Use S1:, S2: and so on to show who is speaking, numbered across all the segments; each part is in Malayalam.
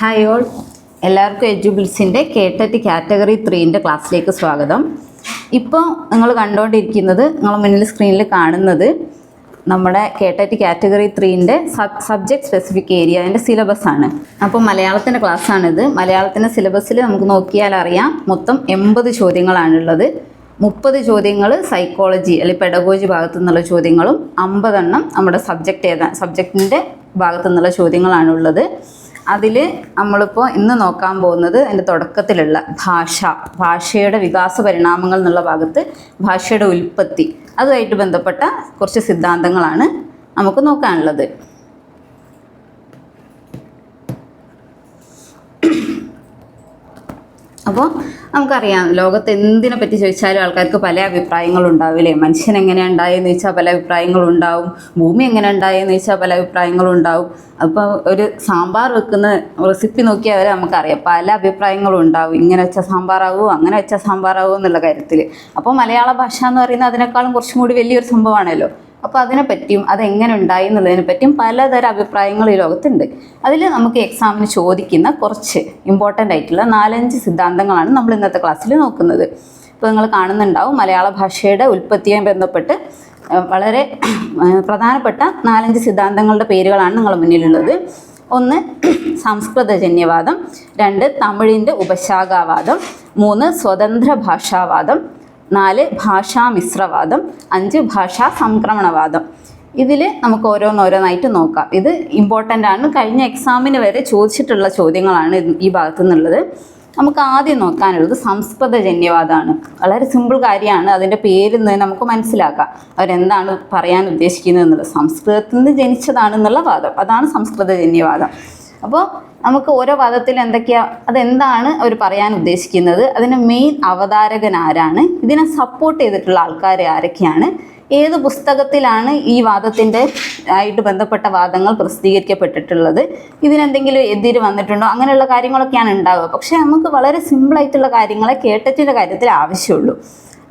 S1: ഹായ് ഓൾ, എല്ലാവർക്കും എഡ്യൂബിൾസിൻ്റെ കേട്ടറ്റ് കാറ്റഗറി 3 ക്ലാസ്സിലേക്ക് സ്വാഗതം. ഇപ്പോൾ നിങ്ങൾ കണ്ടുകൊണ്ടിരിക്കുന്നത്, നിങ്ങൾ മുന്നിൽ സ്ക്രീനിൽ കാണുന്നത് നമ്മുടെ കേട്ടറ്റ് കാറ്റഗറി 3 സബ്ജക്ട് സ്പെസിഫിക് ഏരിയ അതിൻ്റെ സിലബസാണ്. അപ്പോൾ മലയാളത്തിൻ്റെ ക്ലാസ്സാണിത്. മലയാളത്തിൻ്റെ സിലബസിൽ നമുക്ക് നോക്കിയാൽ അറിയാം, മൊത്തം 80 ചോദ്യങ്ങളാണുള്ളത്. 30 ചോദ്യങ്ങൾ സൈക്കോളജി അല്ലെങ്കിൽ പെഡഗോജി ഭാഗത്തു നിന്നുള്ള ചോദ്യങ്ങളും 50 എണ്ണം നമ്മുടെ സബ്ജക്റ്റിൻ്റെ ഭാഗത്തു നിന്നുള്ള ചോദ്യങ്ങളാണുള്ളത്. അതിൽ നമ്മളിപ്പോൾ ഇന്ന് നോക്കാൻ പോകുന്നത് അതിൻ്റെ തുടക്കത്തിലുള്ള ഭാഷയുടെ വികാസ പരിണാമങ്ങൾ എന്നുള്ള ഭാഗത്ത് ഭാഷയുടെ ഉൽപ്പത്തി, അതുമായിട്ട് ബന്ധപ്പെട്ട കുറച്ച് സിദ്ധാന്തങ്ങളാണ് നമുക്ക് നോക്കാനുള്ളത്. അപ്പോൾ നമുക്കറിയാം, ലോകത്ത് എന്തിനെ പറ്റി ചോദിച്ചാലും ആൾക്കാർക്ക് പല അഭിപ്രായങ്ങളും ഉണ്ടാവില്ലേ. മനുഷ്യൻ എങ്ങനെയാണ് ഉണ്ടായെന്ന് ചോദിച്ചാൽ പല അഭിപ്രായങ്ങളും ഉണ്ടാവും. ഭൂമി എങ്ങനെ ഉണ്ടായെന്ന് ചോദിച്ചാൽ പല അഭിപ്രായങ്ങളും ഉണ്ടാവും. അപ്പോൾ ഒരു സാമ്പാർ വെക്കുന്ന റെസിപ്പി നോക്കിയാൽ വരെ നമുക്കറിയാം പല അഭിപ്രായങ്ങളും ഉണ്ടാവും. ഇങ്ങനെ വെച്ചാൽ സാമ്പാറാവുമോ, അങ്ങനെ വെച്ചാൽ സാമ്പാറാവുമോ എന്നുള്ള കാര്യത്തിൽ. അപ്പോൾ മലയാള ഭാഷ എന്ന് പറയുന്നത് അതിനേക്കാളും കുറച്ചും കൂടി വലിയൊരു സംഭവമാണല്ലോ. അപ്പോൾ അതിനെപ്പറ്റിയും അതെങ്ങനെ ഉണ്ടായി എന്നുള്ളതിനെ പറ്റിയും പലതരം അഭിപ്രായങ്ങൾ ഈ ലോകത്തുണ്ട്. അതിൽ നമുക്ക് എക്സാമിന് ചോദിക്കുന്ന കുറച്ച് ഇമ്പോർട്ടൻ്റ് ആയിട്ടുള്ള 4-5 സിദ്ധാന്തങ്ങളാണ് നമ്മൾ ഇന്നത്തെ ക്ലാസ്സിൽ നോക്കുന്നത്. ഇപ്പോൾ നിങ്ങൾ കാണുന്നുണ്ടാവും, മലയാള ഭാഷയുടെ ഉൽപ്പത്തിയുമായി ബന്ധപ്പെട്ട് വളരെ പ്രധാനപ്പെട്ട 4-5 സിദ്ധാന്തങ്ങളുടെ പേരുകളാണ് നിങ്ങളുടെ മുന്നിലുള്ളത്. 1 സംസ്കൃതജന്യവാദം, 2 തമിഴിൻ്റെ ഉപശാഖാവാദം, 3 സ്വതന്ത്ര ഭാഷാവാദം, 4 ഭാഷാമിശ്രവാദം, 5 ഭാഷാ സംക്രമണവാദം. ഇതിൽ നമുക്ക് ഓരോന്നായിട്ട് നോക്കാം. ഇത് ഇമ്പോർട്ടൻ്റ് ആണ്, കഴിഞ്ഞ എക്സാമിന് വരെ ചോദിച്ചിട്ടുള്ള ചോദ്യങ്ങളാണ് ഈ ഭാഗത്തു നിന്നുള്ളത്. നമുക്ക് ആദ്യം നോക്കാനുള്ളത് സംസ്കൃതജന്യവാദമാണ്. വളരെ സിമ്പിൾ കാര്യമാണ്, അതിൻ്റെ പേരിൽ നിന്ന് നമുക്ക് മനസ്സിലാക്കാം അവരെന്താണ് പറയാൻ ഉദ്ദേശിക്കുന്നത് എന്നുള്ളത്. സംസ്കൃതത്തിൽ നിന്ന് ജനിച്ചതാണെന്നുള്ള വാദം, അതാണ് സംസ്കൃതജന്യവാദം. അപ്പോൾ നമുക്ക് ഓരോ വാദത്തിൽ അതെന്താണ് അവർ പറയാൻ ഉദ്ദേശിക്കുന്നത്, അതിന് മെയിൻ അവതാരകൻ ആരാണ്, ഇതിനെ സപ്പോർട്ട് ചെയ്തിട്ടുള്ള ആൾക്കാർ ആരൊക്കെയാണ്, ഏത് പുസ്തകത്തിലാണ് ഈ വാദത്തിൻ്റെ ആയിട്ട് ബന്ധപ്പെട്ട വാദങ്ങൾ പ്രസിദ്ധീകരിക്കപ്പെട്ടിട്ടുള്ളത്, ഇതിനെന്തെങ്കിലും എതിര് വന്നിട്ടുണ്ടോ, അങ്ങനെയുള്ള കാര്യങ്ങളൊക്കെയാണ് ഉണ്ടാവുക. പക്ഷേ നമുക്ക് വളരെ സിമ്പിളായിട്ടുള്ള കാര്യങ്ങളെ കേട്ടറ്റിൻ്റെ കാര്യത്തിൽ ആവശ്യമുള്ളൂ.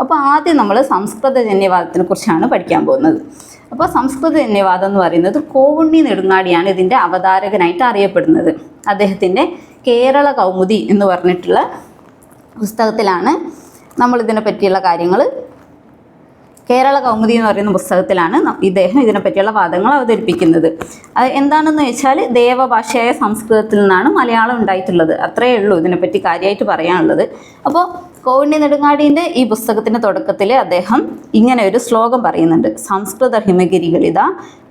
S1: അപ്പോൾ ആദ്യം നമ്മൾ സംസ്കൃതജന്യവാദത്തിനെ കുറിച്ചാണ് പഠിക്കാൻ പോകുന്നത്. അപ്പോൾ സംസ്കൃതജന്യവാദം എന്ന് പറയുന്നത് കോവുണ്ണി നെടുങ്ങാടിയാണ് ഇതിൻ്റെ അവതാരകനായിട്ട് അറിയപ്പെടുന്നത്. അദ്ദേഹത്തിൻ്റെ കേരള കൗമുദി എന്ന് പറഞ്ഞിട്ടുള്ള പുസ്തകത്തിലാണ് നമ്മളിതിനെ പറ്റിയുള്ള കാര്യങ്ങൾ, കേരള കൗമുദി എന്ന് പറയുന്ന പുസ്തകത്തിലാണ് ഇദ്ദേഹം ഇതിനെപ്പറ്റിയുള്ള വാദങ്ങൾ അവതരിപ്പിക്കുന്നത്. അത് എന്താണെന്ന് വെച്ചാൽ, ദേവഭാഷയായ സംസ്കൃതത്തിൽ നിന്നാണ് മലയാളം ഉണ്ടായിട്ടുള്ളത്. അത്രയേ ഉള്ളൂ ഇതിനെപ്പറ്റി കാര്യമായിട്ട് പറയാനുള്ളത്. അപ്പോൾ കോവുണ്ണി നെടുങ്ങാടിൻ്റെ ഈ പുസ്തകത്തിൻ്റെ തുടക്കത്തിൽ അദ്ദേഹം ഇങ്ങനെ ഒരു ശ്ലോകം പറയുന്നുണ്ട്: സംസ്കൃത ഹിമഗിരികളിത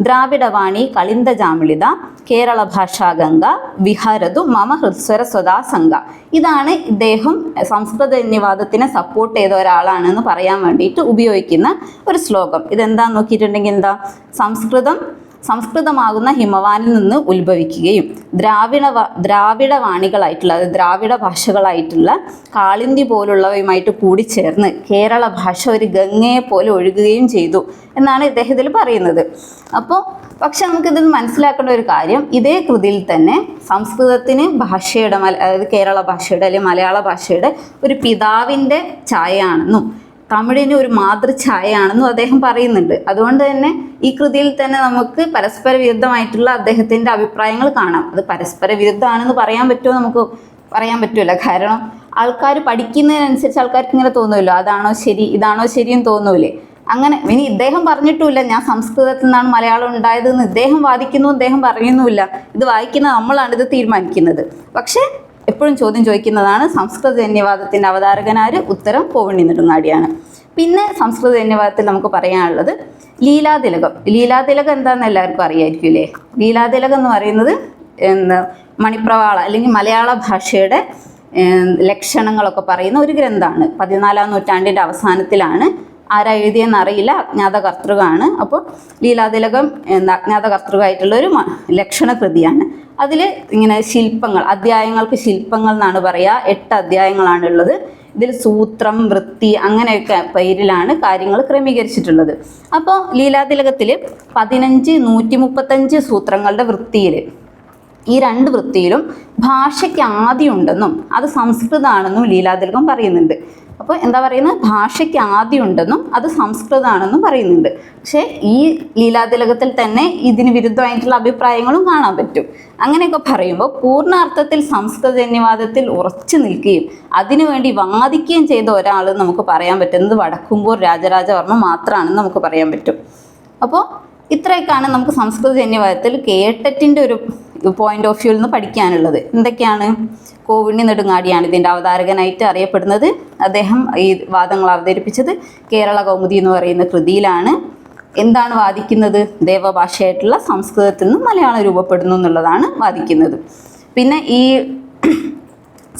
S1: ദ്രാവിഡവാണി കളിന്ദജാമിളിത കേരള ഭാഷാ ഗംഗ വിഹരതു മമ ഹൃസ്വര സ്വദാസംഗ. ഇതാണ് ഇദ്ദേഹം സംസ്കൃതജന്യവാദത്തിനെ സപ്പോർട്ട് ചെയ്ത ഒരാളാണെന്ന് പറയാൻ വേണ്ടിയിട്ട് ഉപയോഗിക്കുന്ന ഒരു ശ്ലോകം. ഇതെന്താന്ന് നോക്കിയിട്ടുണ്ടെങ്കിൽ സംസ്കൃതമാകുന്ന ഹിമവാനിൽ നിന്ന് ഉത്ഭവിക്കുകയും ദ്രാവിഡ വാണികളായിട്ടുള്ള, അതായത് ദ്രാവിഡ ഭാഷകളായിട്ടുള്ള കാളിന്തി പോലുള്ളവയുമായിട്ട് കൂടിച്ചേർന്ന് കേരള ഭാഷ ഒരു ഗംഗയെ പോലെ ഒഴുകുകയും ചെയ്തു എന്നാണ് ഇദ്ദേഹത്തിൽ പറയുന്നത്. പക്ഷെ നമുക്കിതിൽ മനസ്സിലാക്കേണ്ട ഒരു കാര്യം, ഇതേ കൃതിയിൽ തന്നെ സംസ്കൃതത്തിന് ഭാഷയുടെ, അതായത് കേരള ഭാഷയുടെ അല്ലെങ്കിൽ മലയാള ഭാഷയുടെ ഒരു പിതാവിൻ്റെ ഛായയാണെന്നും തമിഴിന് ഒരു മാതൃഛായയാണെന്നും അദ്ദേഹം പറയുന്നുണ്ട്. അതുകൊണ്ട് തന്നെ ഈ കൃതിയിൽ തന്നെ നമുക്ക് പരസ്പര വിരുദ്ധമായിട്ടുള്ള അദ്ദേഹത്തിൻ്റെ അഭിപ്രായങ്ങൾ കാണാം. അത് പരസ്പര വിരുദ്ധമാണെന്ന് പറയാൻ പറ്റുമോ? നമുക്ക് പറയാൻ പറ്റില്ല. കാരണം ആൾക്കാർ പഠിക്കുന്നതിനനുസരിച്ച് ആൾക്കാർക്ക് ഇങ്ങനെ തോന്നുമല്ലോ, അതാണോ ശരി ഇതാണോ ശരിയെന്ന് തോന്നൂലേ. അങ്ങനെ ഇനി ഇദ്ദേഹം പറഞ്ഞിട്ടുമില്ല ഞാൻ സംസ്കൃതത്തിൽ നിന്നാണ് മലയാളം ഉണ്ടായതെന്ന് ഇദ്ദേഹം വാദിക്കുന്നു, ഇദ്ദേഹം പറയുന്നുമില്ല. ഇത് വായിക്കുന്ന നമ്മളാണ് ഇത് തീരുമാനിക്കുന്നത്. പക്ഷേ എപ്പോഴും ചോദ്യം ചോദിക്കുന്നതാണ് സംസ്കൃതജന്യവാദത്തിൻ്റെ അവതാരകനാര്? ഉത്തരം കോവുണ്ണി നെടുങ്ങാടിയാണ്. പിന്നെ സംസ്കൃതജന്യവാദത്തിൽ നമുക്ക് പറയാനുള്ളത് ലീലാതിലകം. ലീലാതിലകം എന്താണെന്ന് എല്ലാവർക്കും അറിയായിരിക്കും അല്ലേ. ലീലാതിലകം എന്ന് പറയുന്നത് മണിപ്രവാള അല്ലെങ്കിൽ മലയാള ഭാഷയുടെ ലക്ഷണങ്ങളൊക്കെ പറയുന്ന ഒരു ഗ്രന്ഥമാണ്. 14-ാം നൂറ്റാണ്ടിൻ്റെ അവസാനത്തിലാണ്. ആരാ എഴുതിയെന്ന് അറിയില്ല, അജ്ഞാത കർത്തൃകാണ്. അപ്പോൾ ലീലാതിലകം അജ്ഞാത കർത്തൃകായിട്ടുള്ളൊരു ലക്ഷണകൃതിയാണ്. അതിൽ ഇങ്ങനെ ശില്പങ്ങൾ, അധ്യായങ്ങൾക്ക് ശില്പങ്ങൾ എന്നാണ് പറയുക. 8 അധ്യായങ്ങളാണുള്ളത്. ഇതിൽ സൂത്രം, വൃത്തി അങ്ങനെയൊക്കെ പേരിലാണ് കാര്യങ്ങൾ ക്രമീകരിച്ചിട്ടുള്ളത്. അപ്പോൾ ലീലാതിലകത്തിൽ 15, 135 സൂത്രങ്ങളുടെ വൃത്തിയിൽ, ഈ 2 വൃത്തിയിലും ഭാഷയ്ക്ക് ആദ്യം ഉണ്ടെന്നും അത് സംസ്കൃതമാണെന്നും ലീലാതിലകം പറയുന്നുണ്ട്. അപ്പോൾ എന്താ പറയുന്നത്, ഭാഷയ്ക്ക് ആദ്യം ഉണ്ടെന്നും അത് സംസ്കൃതമാണെന്നും പറയുന്നുണ്ട്. പക്ഷേ ഈ ലീലാതിലകത്തിൽ തന്നെ ഇതിന് വിരുദ്ധമായിട്ടുള്ള അഭിപ്രായങ്ങളും കാണാൻ പറ്റും. അങ്ങനെയൊക്കെ പറയുമ്പോൾ പൂർണ്ണാർത്ഥത്തിൽ സംസ്കൃതജന്യവാദത്തിൽ ഉറച്ചു നിൽക്കുകയും അതിനുവേണ്ടി വാദിക്കുകയും ചെയ്ത ഒരാൾ നമുക്ക് പറയാൻ പറ്റുന്നത് വടക്കുംകൂർ രാജരാജവർമ്മ മാത്രമാണെന്ന് നമുക്ക് പറയാൻ പറ്റും. അപ്പോൾ ഇത്രയൊക്കെയാണ് നമുക്ക് സംസ്കൃതജന്യവാദത്തിൽ കേട്ടറ്റിൻ്റെ ഒരു പോയിന്റ് ഓഫ് വ്യൂവിൽ നിന്ന് പഠിക്കാനുള്ളത്. എന്തൊക്കെയാണ്? കോവുണ്ണി നെടുങ്ങാടിയാണ് ഇതിൻ്റെ അവതാരകനായിട്ട് അറിയപ്പെടുന്നത്. അദ്ദേഹം ഈ വാദങ്ങൾ അവതരിപ്പിച്ചത് കേരള കൗമുദി എന്ന് പറയുന്ന കൃതിയിലാണ്. എന്താണ് വാദിക്കുന്നത്? ദേവഭാഷയായിട്ടുള്ള സംസ്കൃതത്തിൽ നിന്ന് മലയാളം രൂപപ്പെടുന്നു എന്നുള്ളതാണ് വാദിക്കുന്നത്. പിന്നെ ഈ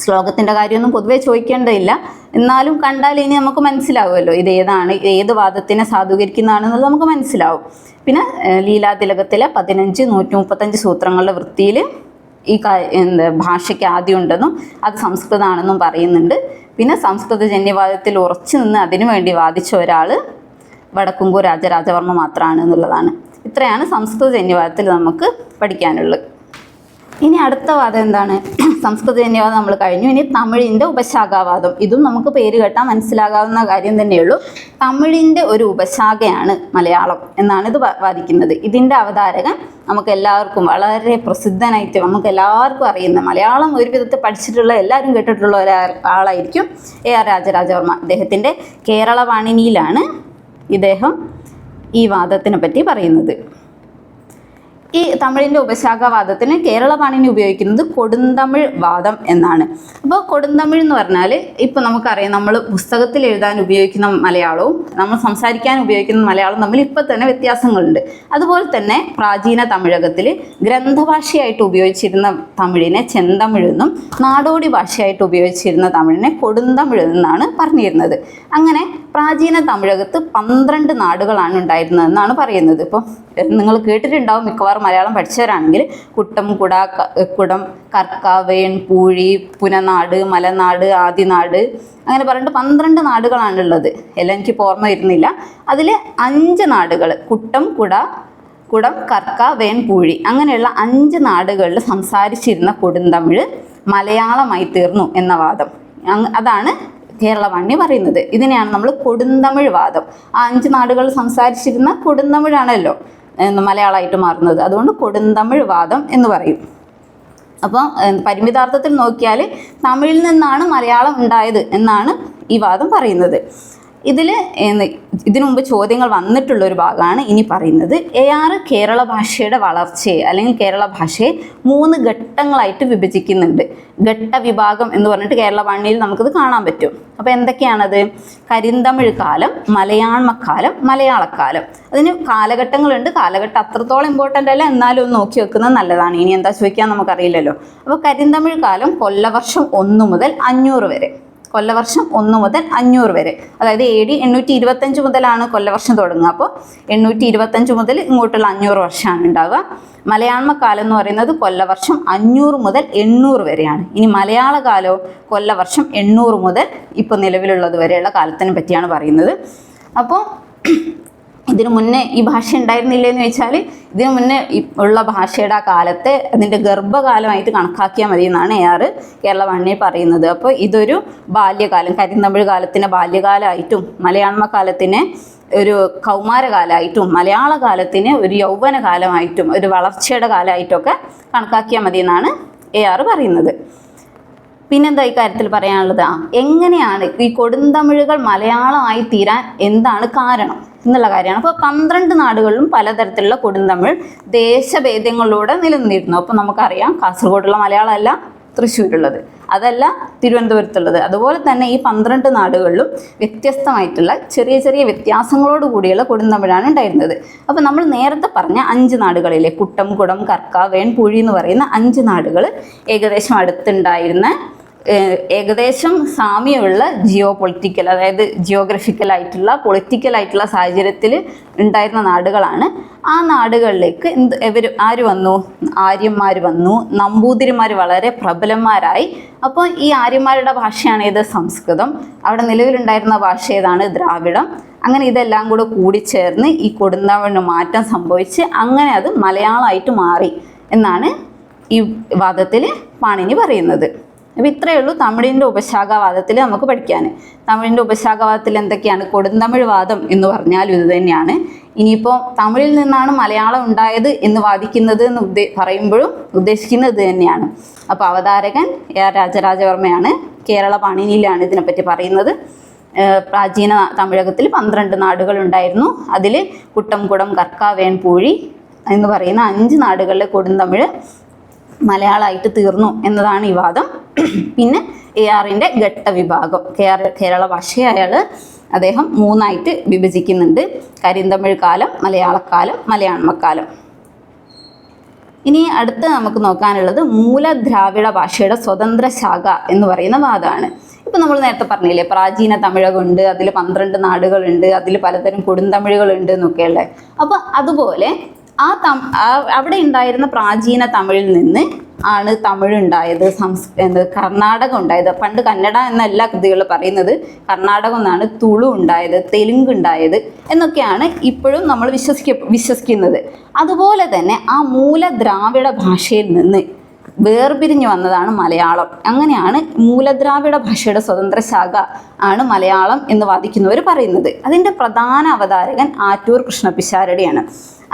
S1: ശ്ലോകത്തിൻ്റെ കാര്യമൊന്നും പൊതുവെ ചോദിക്കേണ്ടതില്ല, എന്നാലും കണ്ടാൽ ഇനി നമുക്ക് മനസ്സിലാവുമല്ലോ ഇത് ഏതാണ്, ഏത് വാദത്തിനെ സാധൂകരിക്കുന്നതാണെന്നുള്ളത് നമുക്ക് മനസ്സിലാവും. പിന്നെ ലീലാതിലകത്തിലെ 15 135 സൂത്രങ്ങളുടെ വൃത്തിയിൽ ഈ ഭാഷയ്ക്ക് ആദ്യം ഉണ്ടെന്നും അത് സംസ്കൃതമാണെന്നും പറയുന്നുണ്ട്. പിന്നെ സംസ്കൃതജന്യവാദത്തിൽ ഉറച്ചു നിന്ന് അതിനു വേണ്ടി വാദിച്ച ഒരാൾ വടക്കുംകൂർ രാജരാജവർമ്മ മാത്രമാണ് എന്നുള്ളതാണ്. ഇത്രയാണ് സംസ്കൃതജന്യവാദത്തിൽ നമുക്ക് പഠിക്കാനുള്ളത്. ഇനി അടുത്ത വാദം എന്താണ്? സംസ്കൃതജന്യവാദം നമ്മൾ കഴിഞ്ഞു. ഇനി തമിഴിൻ്റെ ഉപശാഖാവാദം. ഇതും നമുക്ക് പേര് കേട്ടാൽ മനസ്സിലാകാവുന്ന കാര്യം തന്നെയുള്ളൂ. തമിഴിൻ്റെ ഒരു ഉപശാഖയാണ് മലയാളം എന്നാണ് ഇത് വാദിക്കുന്നത്. ഇതിൻ്റെ അവതാരകൻ നമുക്ക് എല്ലാവർക്കും വളരെ പ്രസിദ്ധനായിട്ട് നമുക്ക് എല്ലാവർക്കും അറിയുന്ന, മലയാളം ഒരു വിധത്തിൽ പഠിച്ചിട്ടുള്ള എല്ലാവരും കേട്ടിട്ടുള്ള ഒരാളായിരിക്കും AR രാജരാജവർമ്മ. അദ്ദേഹത്തിൻ്റെ കേരള വാണിനിയിലാണ് ഇദ്ദേഹം ഈ വാദത്തിനെ പറ്റി പറയുന്നത്. ഈ തമിഴിൻ്റെ ഉപശാഖാവാദത്തിന് കേരള പാണിനി ഉപയോഗിക്കുന്നത് കൊടുന്തമിഴ് വാദം എന്നാണ്. അപ്പോൾ കൊടുന്തമിഴ് എന്ന് പറഞ്ഞാൽ ഇപ്പോൾ നമുക്കറിയാം, നമ്മൾ പുസ്തകത്തിൽ എഴുതാൻ ഉപയോഗിക്കുന്ന മലയാളവും നമ്മൾ സംസാരിക്കാൻ ഉപയോഗിക്കുന്ന മലയാളവും തമ്മിൽ ഇപ്പോൾ തന്നെ വ്യത്യാസങ്ങളുണ്ട്. അതുപോലെ തന്നെ പ്രാചീന തമിഴകത്തിൽ ഗ്രന്ഥഭാഷയായിട്ട് ഉപയോഗിച്ചിരുന്ന തമിഴിനെ ചെന്തമിഴെന്നും നാടോടി ഭാഷയായിട്ട് ഉപയോഗിച്ചിരുന്ന തമിഴിനെ കൊടുന്തമിഴ് എന്നാണ് പറഞ്ഞിരുന്നത്. അങ്ങനെ പ്രാചീന തമിഴകത്ത് 12 നാടുകളാണ് ഉണ്ടായിരുന്നതെന്നാണ് പറയുന്നത്. ഇപ്പോൾ നിങ്ങൾ കേട്ടിട്ടുണ്ടാവും മിക്കവാറും മലയാളം പഠിച്ചവരാണെങ്കിൽ കുട്ടം, കുടം, കർക്ക, വേൺ, പൂഴി, പുനനാട്, മലനാട്, ആദിനാട്, അങ്ങനെ പറഞ്ഞിട്ട് 12 നാടുകളാണുള്ളത്. എല്ലാം എനിക്ക് ഓർമ്മ വരുന്നില്ല. അതിൽ 5 നാടുകൾ കുട്ടം, കുടം, കർക്ക, വേൺ, പൂഴി, അങ്ങനെയുള്ള 5 നാടുകളിൽ സംസാരിച്ചിരുന്ന കൊടുന്തമിഴ് മലയാളമായി തീർന്നു എന്ന വാദം. അതാണ് കേരള വാണി പറയുന്നത്. ഇതിനെയാണ് നമ്മൾ കൊടുന്തമിഴ് വാദം. ആ 5 നാടുകൾ സംസാരിച്ചിരുന്ന കൊടുന്തമിഴാണല്ലോ മലയാളമായിട്ട് മാറുന്നത്. അതുകൊണ്ട് കൊടുന്തമിഴ് വാദം എന്ന് പറയും. അപ്പോൾ പരിമിതാർത്ഥത്തിൽ നോക്കിയാൽ തമിഴിൽ നിന്നാണ് മലയാളം ഉണ്ടായത് എന്നാണ് ഈ വാദം പറയുന്നത്. ഇതിനു മുമ്പ് ചോദ്യങ്ങൾ വന്നിട്ടുള്ളൊരു ഭാഗമാണ് ഇനി പറയുന്നത്. AR കേരള ഭാഷയുടെ വളർച്ചയെ അല്ലെങ്കിൽ കേരള ഭാഷയെ 3 ഘട്ടങ്ങളായിട്ട് വിഭജിക്കുന്നുണ്ട്. ഘട്ടവിഭാഗം എന്ന് പറഞ്ഞിട്ട് കേരള വാണിയിൽ നമുക്കിത് കാണാൻ പറ്റും. അപ്പോൾ എന്തൊക്കെയാണത്? കരിന്തമിഴ് കാലം, മലയാളക്കാലം, മലയാളക്കാലം. അതിന് കാലഘട്ടങ്ങളുണ്ട്. കാലഘട്ടം അത്രത്തോളം ഇമ്പോർട്ടൻ്റ് അല്ല, എന്നാലും ഒന്ന് നോക്കി വെക്കുന്നത് നല്ലതാണ്. ഇനി എന്താ ചോദിക്കാൻ നമുക്കറിയില്ലല്ലോ. അപ്പോൾ കരിന്തമിഴ് കാലം കൊല്ലവർഷം 1 മുതൽ 500 വരെ. കൊല്ലവർഷം 1 മുതൽ 500 വരെ, അതായത് AD 825 മുതലാണ് കൊല്ലവർഷം തുടങ്ങുക. അപ്പോൾ 825 മുതൽ ഇങ്ങോട്ടുള്ള 500 വർഷമാണ് ഉണ്ടാവുക. മലയാളക്കാലം എന്ന് പറയുന്നത് കൊല്ലവർഷം 500 മുതൽ 800 വരെയാണ്. ഇനി മലയാളകാലോ കൊല്ലവർഷം 800 മുതൽ ഇപ്പോൾ നിലവിലുള്ളത് വരെയുള്ള കാലത്തിനെ പറ്റിയാണ് പറയുന്നത്. അപ്പോൾ ഇതിനു മുന്നേ ഈ ഭാഷ ഉണ്ടായിരുന്നില്ലെന്ന് ചോദിച്ചാൽ ഇതിനു മുന്നേ ഉള്ള ഭാഷയുടെ ആ കാലത്തെ അതിൻ്റെ ഗർഭകാലമായിട്ട് കണക്കാക്കിയാൽ മതി എന്നാണ് AR കേരള വാണി പറയുന്നത്. അപ്പോൾ ഇതൊരു ബാല്യകാലം, കരിന്തമിഴ് കാലത്തിൻ്റെ ബാല്യകാലമായിട്ടും മലയാളക്കാലത്തിനെ ഒരു കൗമാരകാലമായിട്ടും മലയാളകാലത്തിന് ഒരു യൗവനകാലമായിട്ടും ഒരു വളർച്ചയുടെ കാലമായിട്ടൊക്കെ കണക്കാക്കിയാൽ മതി എന്നാണ് AR പറയുന്നത്. പിന്നെന്താ ഈ കാര്യത്തിൽ പറയാനുള്ളത്? എങ്ങനെയാണ് ഈ കൊടുന്തമിഴുകൾ മലയാളമായി തീരാൻ എന്താണ് കാരണം എന്നുള്ള കാര്യമാണ്. അപ്പോൾ 12 നാടുകളിലും പലതരത്തിലുള്ള കൊടുന്തമിഴ് ദേശഭേദങ്ങളിലൂടെ നിലനിന്നിരുന്നു. അപ്പോൾ നമുക്കറിയാം കാസർഗോഡുള്ള മലയാളമല്ല തൃശ്ശൂരുള്ളത്, അതല്ല തിരുവനന്തപുരത്തുള്ളത്. അതുപോലെ തന്നെ ഈ 12 നാടുകളിലും വ്യത്യസ്തമായിട്ടുള്ള ചെറിയ ചെറിയ വ്യത്യാസങ്ങളോട് കൂടിയുള്ള കൊടുന്തമിഴാണ് ഉണ്ടായിരുന്നത്. അപ്പോൾ നമ്മൾ നേരത്തെ പറഞ്ഞ 5 നാടുകളിലെ കുട്ടം, കുടം, കർക്ക, വേൺ, പൂഴി എന്ന് പറയുന്ന 5 നാടുകൾ ഏകദേശം അടുത്തുണ്ടായിരുന്ന ഏകദേശം സാമ്യമുള്ള ജിയോ പൊളിറ്റിക്കൽ, അതായത് ജിയോഗ്രഫിക്കലായിട്ടുള്ള പൊളിറ്റിക്കലായിട്ടുള്ള സാഹചര്യത്തിൽ ഉണ്ടായിരുന്ന നാടുകളാണ്. ആ നാടുകളിലേക്ക് ആര് വന്നു? ആര്യന്മാർ വന്നു. നമ്പൂതിരിമാർ വളരെ പ്രബലന്മാരായി. അപ്പോൾ ഈ ആര്യന്മാരുടെ ഭാഷയാണ് ഏത്? സംസ്കൃതം. അവിടെ നിലവിലുണ്ടായിരുന്ന ഭാഷ ഏതാണ്? ദ്രാവിഡം. അങ്ങനെ ഇതെല്ലാം കൂടെ കൂടിച്ചേർന്ന് ഈ കൊടുന്തമിഴിന് മാറ്റം സംഭവിച്ച് അങ്ങനെ അത് മലയാളമായിട്ട് മാറി എന്നാണ് ഈ വാദത്തിൽ പാണിനി പറയുന്നത്. അപ്പോൾ ഇത്രയേ ഉള്ളൂ തമിഴിൻ്റെ ഉപശാഖാവാദത്തിൽ നമുക്ക് പഠിക്കാൻ. തമിഴിൻ്റെ ഉപശാഖാവാദത്തിൽ എന്തൊക്കെയാണ്? കൊടുന്തമിഴ് വാദം എന്ന് പറഞ്ഞാലും ഇത് തന്നെയാണ്. ഇനിയിപ്പോൾ തമിഴിൽ നിന്നാണ് മലയാളം ഉണ്ടായത് എന്ന് വാദിക്കുന്നത് എന്ന് പറയുമ്പോഴും ഉദ്ദേശിക്കുന്നത് ഇത് തന്നെയാണ്. അപ്പോൾ അവതാരകൻ AR രാജരാജവർമ്മയാണ്. കേരള പാണിനിയിലാണ് ഇതിനെപ്പറ്റി പറയുന്നത്. പ്രാചീന തമിഴകത്തിൽ 12 നാടുകളുണ്ടായിരുന്നു. അതിൽ കുട്ടംകുടം, കർക്കാവേൺ, പൂഴി എന്ന് പറയുന്ന 5 നാടുകളിലെ കൊടുന്തമിഴ് മലയാളമായിട്ട് തീർന്നു എന്നതാണ് ഈ വാദം. പിന്നെ ARൻ്റെ ഘട്ടവിഭാഗം, കേരള ഭാഷയെ അദ്ദേഹം 3ആയിട്ട് വിഭജിക്കുന്നുണ്ട്. കരിന്തമിഴ് കാലം, മലയാളക്കാലം, മലയാളമക്കാലം. ഇനി അടുത്ത് നമുക്ക് നോക്കാനുള്ളത് മൂലദ്രാവിഡ ഭാഷയുടെ സ്വതന്ത്ര ശാഖ എന്ന് പറയുന്ന വാദമാണ്. ഇപ്പം നമ്മൾ നേരത്തെ പറഞ്ഞില്ലേ, പ്രാചീന തമിഴകുണ്ട്, അതിൽ 12 നാടുകളുണ്ട്, അതിൽ പലതരം കൊടുന്തമിഴുകളുണ്ട് എന്നൊക്കെയുള്ള. അപ്പോൾ അതുപോലെ അവിടെ ഉണ്ടായിരുന്ന പ്രാചീന തമിഴിൽ നിന്ന് ആണ് തമിഴ് ഉണ്ടായത്, കർണാടകം ഉണ്ടായത്. പണ്ട് കന്നഡ എന്നല്ല കൃതികൾ പറയുന്നത്, കർണാടകം എന്നാണ്. തുളു ഉണ്ടായത്, തെലുങ്ക് ഉണ്ടായത് എന്നൊക്കെയാണ് ഇപ്പോഴും നമ്മൾ വിശ്വസിക്കുന്നത്. അതുപോലെ തന്നെ ആ മൂലദ്രാവിഡ ഭാഷയിൽ നിന്ന് വേർപിരിഞ്ഞു വന്നതാണ് മലയാളം. അങ്ങനെയാണ് മൂലദ്രാവിഡ ഭാഷയുടെ സ്വതന്ത്ര ശാഖ ആണ് മലയാളം എന്ന് വാദിക്കുന്നവർ പറയുന്നത്. അതിൻ്റെ പ്രധാന അവതാരകൻ ആറ്റൂർ കൃഷ്ണപിഷാരടിയാണ്.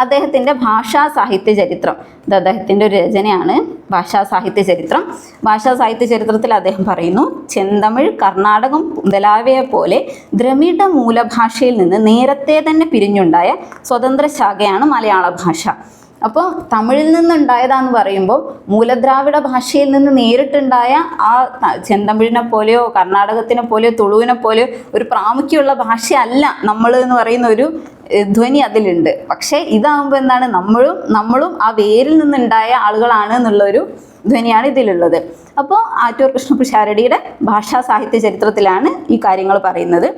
S1: അദ്ദേഹത്തിൻ്റെ ഭാഷാ സാഹിത്യ ചരിത്രം, ഇത് അദ്ദേഹത്തിൻ്റെ ഒരു രചനയാണ്, ഭാഷാ സാഹിത്യ ചരിത്രം. ഭാഷാ സാഹിത്യ ചരിത്രത്തിൽ അദ്ദേഹം പറയുന്നു, ചെന്തമിഴ്, കർണാടകം മുതലായവയെ പോലെ ദ്രമിഡ മൂലഭാഷയിൽ നിന്ന് നേരത്തെ തന്നെ പിരിഞ്ഞുണ്ടായ സ്വതന്ത്ര ശാഖയാണ് മലയാള ഭാഷ. അപ്പോൾ തമിഴിൽ നിന്നുണ്ടായതാന്ന് പറയുമ്പോൾ മൂലദ്രാവിഡ ഭാഷയിൽ നിന്ന് നേരിട്ടുണ്ടായ ആ ചെന്തമിഴിനെ പോലെയോ കർണാടകത്തിനെ പോലെയോ തുളുവിനെ പോലെയോ ഒരു പ്രാമുഖ്യമുള്ള ഭാഷയല്ല നമ്മൾ എന്ന് പറയുന്ന ഒരു ധ്വനി അതിലുണ്ട്. പക്ഷേ ഇതാകുമ്പോൾ എന്താണ്, നമ്മളും ആ വേരിൽ നിന്നുണ്ടായ ആളുകളാണ് എന്നുള്ളൊരു ധ്വനിയാണ് ഇതിലുള്ളത്. അപ്പോൾ ആറ്റൂർ കൃഷ്ണപിഷാരടിയുടെ ഭാഷാ സാഹിത്യ ചരിത്രത്തിലാണ് ഈ കാര്യങ്ങൾ പറയുന്നത്.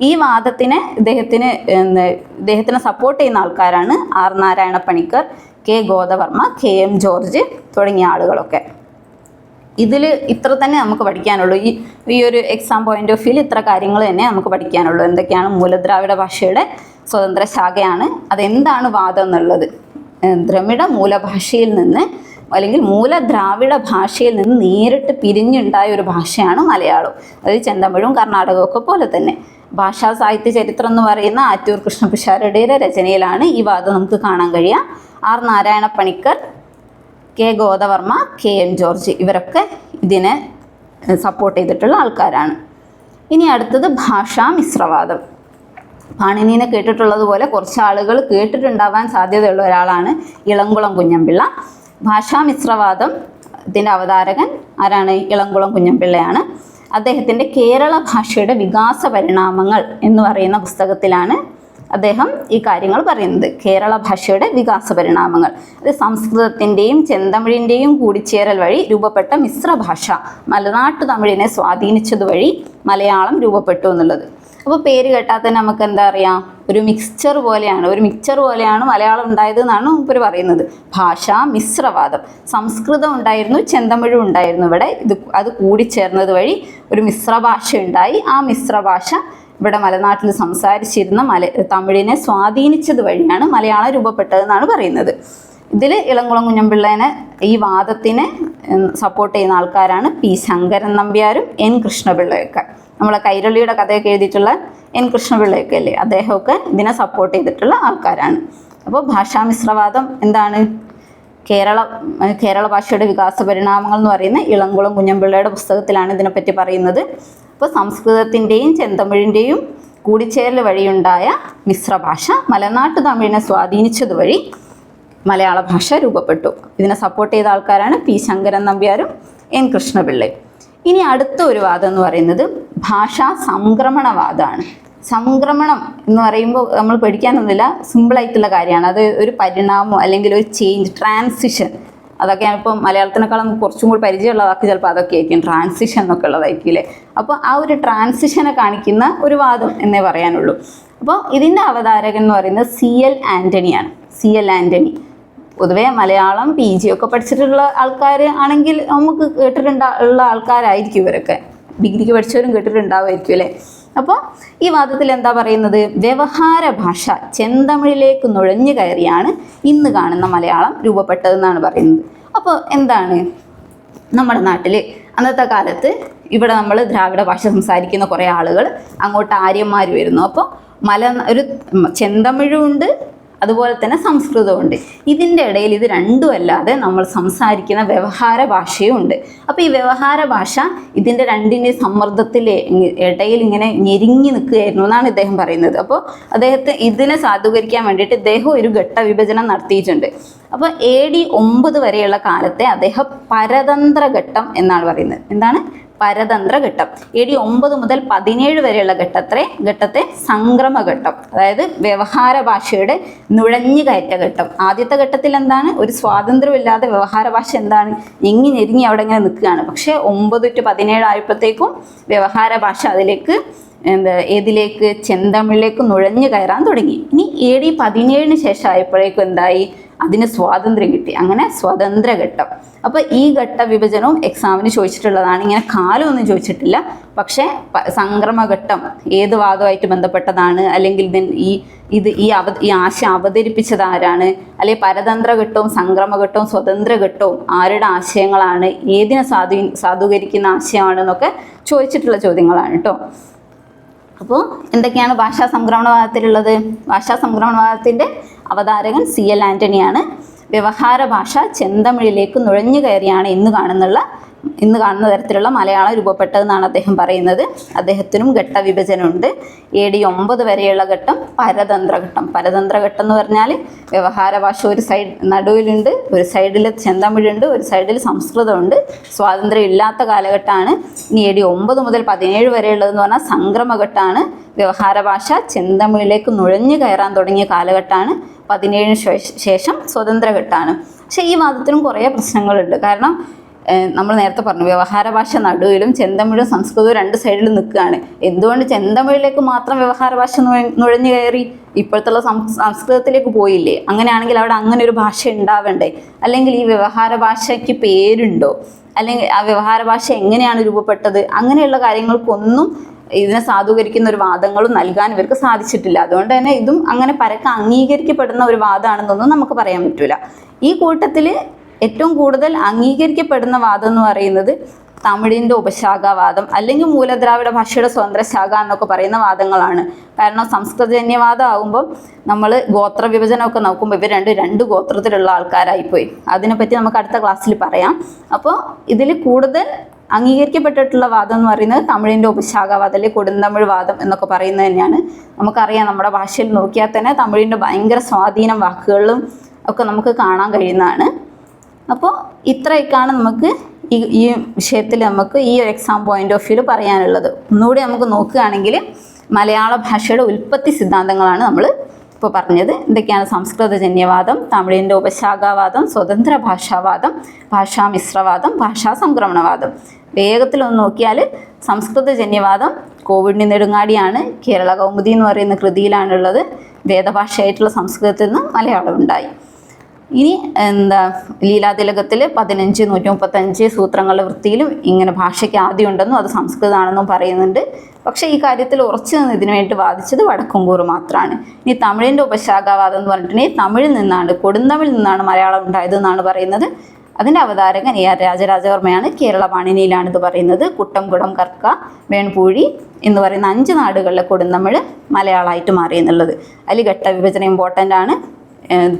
S1: ഈ വാദത്തിനെ ഇദ്ദേഹത്തിനെ സപ്പോർട്ട് ചെയ്യുന്ന ആൾക്കാരാണ് R Narayana Panicker, K Godavarma, KM George തുടങ്ങിയ ആളുകളൊക്കെ. ഇതിൽ ഇത്ര തന്നെ നമുക്ക് പഠിക്കാനുള്ളൂ. ഈ ഒരു എക്സാം പോയിന്റ് ഓഫ് വ്യൂവിൽ ഇത്ര കാര്യങ്ങൾ തന്നെ നമുക്ക് പഠിക്കാനുള്ളൂ. എന്തൊക്കെയാണ്? മൂലദ്രാവിഡ ഭാഷയുടെ സ്വതന്ത്ര ശാഖയാണ്. അതെന്താണ് വാദം എന്നുള്ളത്? ദ്രമിഡ മൂലഭാഷയിൽ നിന്ന് അല്ലെങ്കിൽ മൂലദ്രാവിഡ ഭാഷയിൽ നിന്ന് നേരിട്ട് പിരിഞ്ഞുണ്ടായ ഒരു ഭാഷയാണ് മലയാളം. അതായത് ചെന്തമിഴും കർണാടകവും ഒക്കെ പോലെ തന്നെ. ഭാഷാ സാഹിത്യ ചരിത്രം എന്ന് പറയുന്ന ആറ്റൂർ കൃഷ്ണപിഷാരടിയുടെ രചനയിലാണ് ഈ വാദം നമുക്ക് കാണാൻ കഴിയുക. R Narayana Panicker, K Godavarma, KM George ഇവരൊക്കെ ഇതിനെ സപ്പോർട്ട് ചെയ്തിട്ടുള്ള ആൾക്കാരാണ്. ഇനി അടുത്തത് ഭാഷാ മിശ്രവാദം. പാണിനിനെ കേട്ടിട്ടുള്ളതുപോലെ കുറച്ച് ആളുകൾ കേട്ടിട്ടുണ്ടാവാൻ സാധ്യതയുള്ള ഒരാളാണ് ഇളംകുളം കുഞ്ഞൻപിള്ള. ഭാഷാ മിശ്രവാദം ഇതിൻ്റെ അവതാരകൻ ആരാണ്? ഇളംകുളം കുഞ്ഞൻപിള്ളയാണ്. അദ്ദേഹത്തിൻ്റെ കേരള ഭാഷയുടെ വികാസ പരിണാമങ്ങൾ എന്ന് പറയുന്ന പുസ്തകത്തിലാണ് അദ്ദേഹം ഈ കാര്യങ്ങൾ പറയുന്നത്. കേരള ഭാഷയുടെ വികാസ പരിണാമങ്ങൾ, അത് സംസ്കൃതത്തിൻ്റെയും ചെന്തമിഴിൻ്റെയും കൂടിച്ചേരൽ വഴി രൂപപ്പെട്ട മിശ്രഭാഷ മലനാട്ടു തമിഴിനെ സ്വാധീനിച്ചതുവഴി മലയാളം രൂപപ്പെട്ടു എന്നുള്ളത്. അപ്പോൾ പേര് കേട്ടാൽ തന്നെ നമുക്ക് എന്താ അറിയാം, ഒരു മിക്സ്ചർ പോലെയാണ് മലയാളം ഉണ്ടായത് എന്നാണ് ഇവർ പറയുന്നത്. ഭാഷാ മിശ്രവാദം. സംസ്കൃതം ഉണ്ടായിരുന്നു, ചെന്തമിഴും ഉണ്ടായിരുന്നു. ഇവിടെ അത് കൂടിച്ചേർന്നത് വഴി ഒരു മിശ്രഭാഷ ഉണ്ടായി. ആ മിശ്രഭാഷ ഇവിടെ മലനാട്ടിൽ സംസാരിച്ചിരുന്ന തമിഴിനെ സ്വാധീനിച്ചത് വഴിയാണ് മലയാളം രൂപപ്പെട്ടതെന്നാണ് പറയുന്നത്. ഇതിൽ ഇളംകുളം കുഞ്ഞൻപിള്ളേനെ ഈ വാദത്തിനെ സപ്പോർട്ട് ചെയ്യുന്ന ആൾക്കാരാണ് P ശങ്കരൻ നമ്പ്യാരും N കൃഷ്ണപിള്ളയൊക്കെ. നമ്മളെ കൈരളിയുടെ കഥയൊക്കെ എഴുതിയിട്ടുള്ള N കൃഷ്ണപിള്ളയൊക്കെ അല്ലേ, അദ്ദേഹമൊക്കെ ഇതിനെ സപ്പോർട്ട് ചെയ്തിട്ടുള്ള ആൾക്കാരാണ്. അപ്പോൾ ഭാഷാ മിശ്രവാദം എന്താണ്? കേരള ഭാഷയുടെ വികാസ പരിണാമങ്ങൾ എന്ന് പറയുന്ന ഇളംകുളം കുഞ്ഞൻപിള്ളയുടെ പുസ്തകത്തിലാണ് ഇതിനെപ്പറ്റി പറയുന്നത്. അപ്പോൾ സംസ്കൃതത്തിൻ്റെയും ചെന്തമിഴിൻ്റെയും കൂടിച്ചേരൽ വഴിയുണ്ടായ മിശ്രഭാഷ മലനാട്ടു തമിഴിനെ സ്വാധീനിച്ചത് വഴി മലയാള ഭാഷ രൂപപ്പെട്ടു. ഇതിനെ സപ്പോർട്ട് ചെയ്ത ആൾക്കാരാണ് P ശങ്കരൻ നമ്പ്യാരും N കൃഷ്ണപിള്ളയും. ഇനി അടുത്ത ഒരു വാദം എന്ന് പറയുന്നത് ഭാഷാ സംക്രമണവാദമാണ്. സംക്രമണം എന്ന് പറയുമ്പോൾ നമ്മൾ പഠിക്കാനൊന്നുമില്ല, സിമ്പിളായിട്ടുള്ള കാര്യമാണ്. അത് ഒരു പരിണാമം അല്ലെങ്കിൽ ഒരു ചേഞ്ച്, ട്രാൻസിഷൻ. അതൊക്കെയാണ് ഇപ്പം മലയാളത്തിനേക്കാളും കുറച്ചും കൂടി പരിചയമുള്ള വാക്ക് ചിലപ്പോൾ അതൊക്കെ ആയിരിക്കും, ട്രാൻസിഷൻ എന്നൊക്കെ ഉള്ളതായിരിക്കും അല്ലേ. അപ്പോൾ ആ ഒരു ട്രാൻസിഷനെ കാണിക്കുന്ന ഒരു വാദം എന്നേ പറയാനുള്ളൂ. അപ്പോൾ ഇതിൻ്റെ അവതാരകൻ എന്ന് പറയുന്നത് CL ആൻ്റണിയാണ്. CL ആൻ്റണി പൊതുവേ മലയാളം PG ഒക്കെ പഠിച്ചിട്ടുള്ള ആൾക്കാർ ആണെങ്കിൽ നമുക്ക് കേട്ടിട്ടുള്ള ആൾക്കാരായിരിക്കും ഇവരൊക്കെ. ഡിഗ്രിക്ക് പഠിച്ചവരും കേട്ടിട്ടുണ്ടാവുമായിരിക്കും അല്ലേ. അപ്പോൾ ഈ വാദത്തിൽ എന്താ പറയുന്നത്? വ്യവഹാര ഭാഷ ചെന്തമിഴിലേക്ക് നുഴഞ്ഞു കയറിയാണ് ഇന്ന് കാണുന്ന മലയാളം രൂപപ്പെട്ടതെന്നാണ് പറയുന്നത്. അപ്പോൾ എന്താണ്, നമ്മുടെ നാട്ടിൽ അന്നത്തെ കാലത്ത് ഇവിടെ നമ്മൾ ദ്രാവിഡ ഭാഷ സംസാരിക്കുന്ന കുറേ ആളുകൾ അങ്ങോട്ട് ആര്യന്മാർ വരുന്നു. അപ്പോൾ ഒരു ചെന്തമിഴുണ്ട്, അതുപോലെ തന്നെ സംസ്കൃതമുണ്ട്. ഇതിൻ്റെ ഇടയിൽ ഇത് രണ്ടും അല്ലാതെ നമ്മൾ സംസാരിക്കുന്ന വ്യവഹാര ഭാഷയും ഉണ്ട്. അപ്പോൾ ഈ വ്യവഹാര ഭാഷ ഇതിൻ്റെ രണ്ടിൻ്റെ സമ്മർദ്ദത്തിൽ ഇടയിൽ ഇങ്ങനെ ഞെരിങ്ങി നിൽക്കുകയായിരുന്നു എന്നാണ് ഇദ്ദേഹം പറയുന്നത്. അപ്പോൾ അദ്ദേഹത്തെ ഇതിനെ സാധൂകരിക്കാൻ വേണ്ടിയിട്ട് ഇദ്ദേഹം ഒരു ഘട്ടവിഭജനം നടത്തിയിട്ടുണ്ട്. അപ്പോൾ AD 9 വരെയുള്ള കാലത്തെ അദ്ദേഹം പരതന്ത്ര ഘട്ടം എന്നാണ് പറയുന്നത്. എന്താണ് പരതന്ത്ര ഘട്ടം? AD 9 മുതൽ 17 വരെയുള്ള ഘട്ടത്തെ സംക്രമഘട്ടം, അതായത് വ്യവഹാര ഭാഷയുടെ നുഴഞ്ഞു കയറ്റ ഘട്ടം. ആദ്യത്തെ ഘട്ടത്തിൽ എന്താണ്, ഒരു സ്വാതന്ത്ര്യമില്ലാതെ വ്യവഹാര ഭാഷ എന്താണ് ഞെരിങ്ങി അവിടെ ഇങ്ങനെ നിൽക്കുകയാണ്. പക്ഷേ 9 to 17 ആയപ്പോഴത്തേക്കും വ്യവഹാര ഭാഷ അതിലേക്ക് ഏതിലേക്ക്, ചെന്തമിഴിലേക്ക് നുഴഞ്ഞു കയറാൻ തുടങ്ങി. ഇനി AD 17 ശേഷം ആയപ്പോഴേക്കും എന്തായി, അതിന് സ്വാതന്ത്ര്യം കിട്ടി. അങ്ങനെ സ്വതന്ത്ര ഘട്ടം. അപ്പോൾ ഈ ഘട്ട വിഭജനവും എക്സാമിന് ചോദിച്ചിട്ടുള്ളതാണ്. ഇങ്ങനെ കാലമൊന്നും ചോദിച്ചിട്ടില്ല. പക്ഷേ സംക്രമഘട്ടം ഏത് വാദമായിട്ട് ബന്ധപ്പെട്ടതാണ്, അല്ലെങ്കിൽ ഈ ആശയം അവതരിപ്പിച്ചത് ആരാണ്, അല്ലെങ്കിൽ പരതന്ത്ര ഘട്ടവും സംക്രമഘട്ടവും സ്വതന്ത്ര ഘട്ടവും ആരുടെ ആശയങ്ങളാണ്, ഏതിനെ സാധൂകരിക്കുന്ന ആശയമാണെന്നൊക്കെ ചോദിച്ചിട്ടുള്ള ചോദ്യങ്ങളാണ് കേട്ടോ. അപ്പോൾ എന്തൊക്കെയാണ് ഭാഷാ സംക്രമണവാദത്തിലുള്ളത്? ഭാഷാ സംക്രമണവാദത്തിൻ്റെ അവതാരകൻ CL ആൻ്റണിയാണ്. വ്യവഹാര ഭാഷ ചെന്തമിഴിലേക്ക് നുഴഞ്ഞു കയറിയാണ് ഇന്ന് കാണുന്ന തരത്തിലുള്ള മലയാളം രൂപപ്പെട്ടതെന്നാണ് അദ്ദേഹം പറയുന്നത്. അദ്ദേഹത്തിനും ഘട്ടവിഭജനമുണ്ട്. AD 9 വരെയുള്ള ഘട്ടം പരതന്ത്രഘട്ടം. പരതന്ത്രഘട്ടം എന്ന് പറഞ്ഞാൽ വ്യവഹാര ഭാഷ ഒരു സൈഡ് നടുവിലുണ്ട്, ഒരു സൈഡിൽ ചെന്തമിഴുണ്ട്, ഒരു സൈഡിൽ സംസ്കൃതമുണ്ട്. സ്വാതന്ത്ര്യം ഇല്ലാത്ത കാലഘട്ടമാണ്. ഇനി AD 9 മുതൽ 17 വരെയുള്ളതെന്ന് പറഞ്ഞാൽ സംക്രമഘട്ടമാണ്. വ്യവഹാര ഭാഷ ചെന്തമിഴിലേക്ക് നുഴഞ്ഞു കയറാൻ തുടങ്ങിയ കാലഘട്ടമാണ്. 17 ശേഷം സ്വതന്ത്രഘട്ടമാണ്. പക്ഷേ ഈ വാദത്തിനും കുറേ പ്രശ്നങ്ങളുണ്ട്. കാരണം നമ്മൾ നേരത്തെ പറഞ്ഞു, വ്യവഹാര ഭാഷ നടുവിലും ചെന്തമിഴും സംസ്കൃതവും രണ്ട് സൈഡിലും നിൽക്കുകയാണ്. എന്തുകൊണ്ട് ചെന്തമിഴിലേക്ക് മാത്രം വ്യവഹാര ഭാഷ നുഴഞ്ഞു കയറി ഇപ്പോഴത്തുള്ള സംസ്കൃതത്തിലേക്ക് പോയില്ലേ? അങ്ങനെയാണെങ്കിൽ അവിടെ അങ്ങനെ ഒരു ഭാഷ ഉണ്ടാവണ്ടേ? അല്ലെങ്കിൽ ഈ വ്യവഹാര ഭാഷയ്ക്ക് പേരുണ്ടോ? അല്ലെങ്കിൽ ആ വ്യവഹാര ഭാഷ എങ്ങനെയാണ് രൂപപ്പെട്ടത്? അങ്ങനെയുള്ള കാര്യങ്ങൾക്കൊന്നും ഇതിനെ സാധൂകരിക്കുന്ന ഒരു വാദങ്ങളും നൽകാൻ ഇവർക്ക് സാധിച്ചിട്ടില്ല. അതുകൊണ്ട് തന്നെ ഇതും അങ്ങനെ പരക്കെ അംഗീകരിക്കപ്പെടുന്ന ഒരു വാദമാണെന്നൊന്നും നമുക്ക് പറയാൻ പറ്റില്ല. ഈ കൂട്ടത്തിൽ ഏറ്റവും കൂടുതൽ അംഗീകരിക്കപ്പെടുന്ന വാദം എന്ന് പറയുന്നത് തമിഴിൻ്റെ ഉപശാഖാവാദം, അല്ലെങ്കിൽ മൂലദ്രാവിഡ ഭാഷയുടെ സ്വതന്ത്ര ശാഖ എന്നൊക്കെ പറയുന്ന വാദങ്ങളാണ്. കാരണം സംസ്കൃതജന്യവാദം ആകുമ്പോൾ നമ്മൾ ഗോത്ര വിഭജനമൊക്കെ നോക്കുമ്പോൾ ഇവർ രണ്ട് ഗോത്രത്തിലുള്ള ആൾക്കാരായിപ്പോയി. അതിനെപ്പറ്റി നമുക്ക് അടുത്ത ക്ലാസ്സിൽ പറയാം. അപ്പോൾ ഇതിൽ കൂടുതൽ അംഗീകരിക്കപ്പെട്ടിട്ടുള്ള വാദം എന്ന് പറയുന്നത് തമിഴിൻ്റെ ഉപശാഖാവാദം, അല്ലെങ്കിൽ കൊടുന്തമിഴ് വാദം എന്നൊക്കെ പറയുന്നത് തന്നെയാണ്. നമുക്കറിയാം, നമ്മുടെ ഭാഷയിൽ നോക്കിയാൽ തന്നെ തമിഴിൻ്റെ ഭയങ്കര സ്വാധീനം വാക്കുകളിലും ഒക്കെ നമുക്ക് കാണാൻ കഴിയുന്നതാണ്. അപ്പോൾ ഇത്രയൊക്കെയാണ് നമുക്ക് ഈ വിഷയത്തിൽ നമുക്ക് ഈ ഒരു എക്സാം പോയിന്റ് ഓഫ് വ്യൂ പറയാനുള്ളത്. ഒന്നുകൂടി നമുക്ക് നോക്കുകയാണെങ്കിൽ മലയാള ഭാഷയുടെ ഉൽപ്പത്തി സിദ്ധാന്തങ്ങളാണ് നമ്മൾ ഇപ്പോൾ പറഞ്ഞത്. എന്തൊക്കെയാണ്? സംസ്കൃതജന്യവാദം, തമിഴിൻ്റെ ഉപശാഖാവാദം, സ്വതന്ത്ര ഭാഷാവാദം, ഭാഷാമിശ്രവാദം, ഭാഷാ സംക്രമണവാദം. വേഗത്തിലൊന്ന് നോക്കിയാൽ സംസ്കൃതജന്യവാദം കോവിഡിന് നെടുങ്ങാടിയാണ്. കേരള കൗമുദി എന്ന് പറയുന്ന കൃതിയിലാണുള്ളത്. വേദഭാഷയായിട്ടുള്ള സംസ്കൃതത്തിൽ നിന്ന് മലയാളം ഉണ്ടായി. ഇനി ലീലാതിലകത്തിൽ 15 135 സൂത്രങ്ങളുടെ വൃത്തിയിലും ഇങ്ങനെ ഭാഷയ്ക്ക് ആദ്യം ഉണ്ടെന്നും അത് സംസ്കൃതമാണെന്നും പറയുന്നുണ്ട്. പക്ഷേ ഈ കാര്യത്തിൽ ഉറച്ചു നിന്ന് ഇതിനു വേണ്ടി വാദിച്ചത് വടക്കുംകൂർ മാത്രമാണ്. ഇനി തമിഴിൻ്റെ ഉപശാഖാവാദം എന്ന് പറഞ്ഞിട്ടുണ്ടെങ്കിൽ തമിഴിൽ നിന്നാണ്, കൊടുന്തമിഴിൽ നിന്നാണ് മലയാളം ഉണ്ടായതെന്നാണ് പറയുന്നത്. അതിൻ്റെ അവതാരകൻ AR രാജരാജവർമ്മയാണ്. കേരള പാണിനിയിലാണിത് പറയുന്നത്. കുട്ടംകുടം, കർക്ക, വേൺപൂഴി എന്ന് പറയുന്ന 5 നാടുകളിലെ കൊടുന്തമിഴ് മലയാളമായിട്ട് മാറി എന്നുള്ളത്. അതിൽ ഘട്ടവിഭജനം ഇമ്പോർട്ടൻ്റ് ആണ്.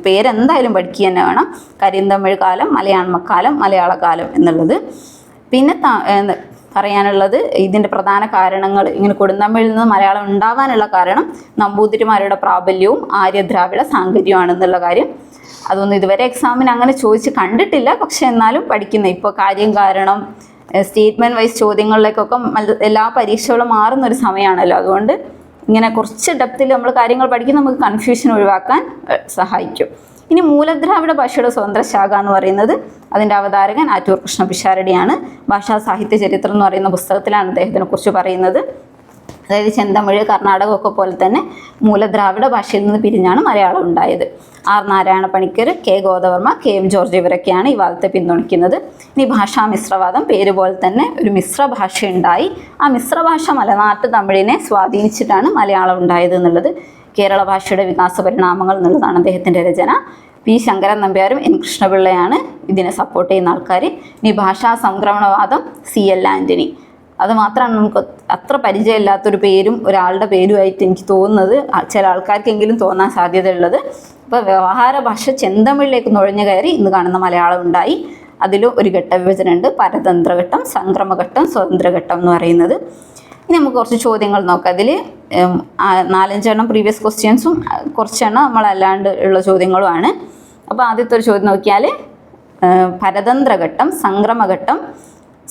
S1: പേരെന്തായാലും പഠിക്കുക തന്നെ വേണം. കരിന്തമിഴ് കാലം, മലയാളക്കാലം, മലയാളകാലം എന്നുള്ളത്. പിന്നെ പറയാനുള്ളത് ഇതിൻ്റെ പ്രധാന കാരണങ്ങൾ, ഇങ്ങനെ കൊടുന്തമിഴിൽ നിന്ന് മലയാളം ഉണ്ടാവാനുള്ള കാരണം നമ്പൂതിരിമാരുടെ പ്രാബല്യവും ആര്യദ്രാവിഡ സാങ്കര്യമാണെന്നുള്ള കാര്യം. അതൊന്നും ഇതുവരെ എക്സാമിന് അങ്ങനെ ചോദിച്ച് കണ്ടിട്ടില്ല. പക്ഷെ എന്നാലും പഠിക്കുന്ന ഇപ്പോൾ കാര്യം കാരണം സ്റ്റേറ്റ്മെൻറ്റ് വൈസ് ചോദ്യങ്ങളിലേക്കൊക്കെ എല്ലാ പരീക്ഷകളും മാറുന്നൊരു സമയമാണല്ലോ. അതുകൊണ്ട് ഇങ്ങനെ കുറച്ച് ഡെപ്തിൽ നമ്മൾ കാര്യങ്ങൾ പഠിക്കുന്ന നമുക്ക് കൺഫ്യൂഷൻ ഒഴിവാക്കാൻ സഹായിക്കും. ഇനി മൂലദ്രാവിഡ ഭാഷയുടെ സ്വതന്ത്ര ശാഖ എന്ന് പറയുന്നത് അതിൻ്റെ അവതാരകൻ ആറ്റൂർ കൃഷ്ണ പിഷാരടിയാണ്. ഭാഷാ സാഹിത്യ ചരിത്രം എന്ന് പറയുന്ന പുസ്തകത്തിലാണ് അദ്ദേഹത്തിനെക്കുറിച്ച് പറയുന്നത്. അതായത് ചെന്തമിഴ്, കർണാടകമൊക്കെ പോലെ തന്നെ മൂലദ്രാവിഡ ഭാഷയിൽ നിന്ന് പിരിഞ്ഞാണ് മലയാളം ഉണ്ടായത്. R Narayana Panicker, K Godavarma, KM George ഇവരൊക്കെയാണ് ഈ വാദത്തെ പിന്തുണയ്ക്കുന്നത്. ഇനി ഭാഷാമിശ്രവാദം, പേര് പോലെ തന്നെ ഒരു മിശ്ര ഭാഷ ഉണ്ടായി. ആ മിശ്ര ഭാഷ മലനാട്ട് തമിഴിനെ സ്വാധീനിച്ചിട്ടാണ് മലയാളം ഉണ്ടായത് എന്നുള്ളത്. കേരള ഭാഷയുടെ വികാസ പരിണാമങ്ങൾ എന്നുള്ളതാണ് അദ്ദേഹത്തിൻ്റെ രചന. പി ശങ്കരൻ നമ്പ്യാരും എൻ കൃഷ്ണപിള്ളയാണ് ഇതിനെ സപ്പോർട്ട് ചെയ്യുന്ന ആൾക്കാർ. ഇനി ഭാഷാ സംക്രമണവാദം CL ആൻ്റണി. അത് മാത്രമാണ് നമുക്ക് അത്ര പരിചയമില്ലാത്തൊരു പേരും ഒരാളുടെ പേരുമായിട്ട് എനിക്ക് തോന്നുന്നത്, ചില ആൾക്കാർക്കെങ്കിലും തോന്നാൻ സാധ്യതയുള്ളത്. അപ്പോൾ വ്യവഹാര ഭാഷ ചെന്തമിഴിലേക്ക് നുഴഞ്ഞു കയറി ഇന്ന് കാണുന്ന മലയാളം ഉണ്ടായി. അതിലും ഒരു ഘട്ടവിഭജനമുണ്ട്, പരതന്ത്രഘട്ടം, സംക്രമഘട്ടം, സ്വതന്ത്രഘട്ടം എന്ന് പറയുന്നത്. ഇനി നമുക്ക് കുറച്ച് ചോദ്യങ്ങൾ നോക്കാം. അതിൽ 4-5 പ്രീവിയസ് ക്വസ്റ്റ്യൻസും കുറച്ചെണ്ണം നമ്മളല്ലാണ്ട് ഉള്ള ചോദ്യങ്ങളുമാണ്. അപ്പോൾ ആദ്യത്തെ ഒരു ചോദ്യം നോക്കിയാൽ പരതന്ത്രഘട്ടം,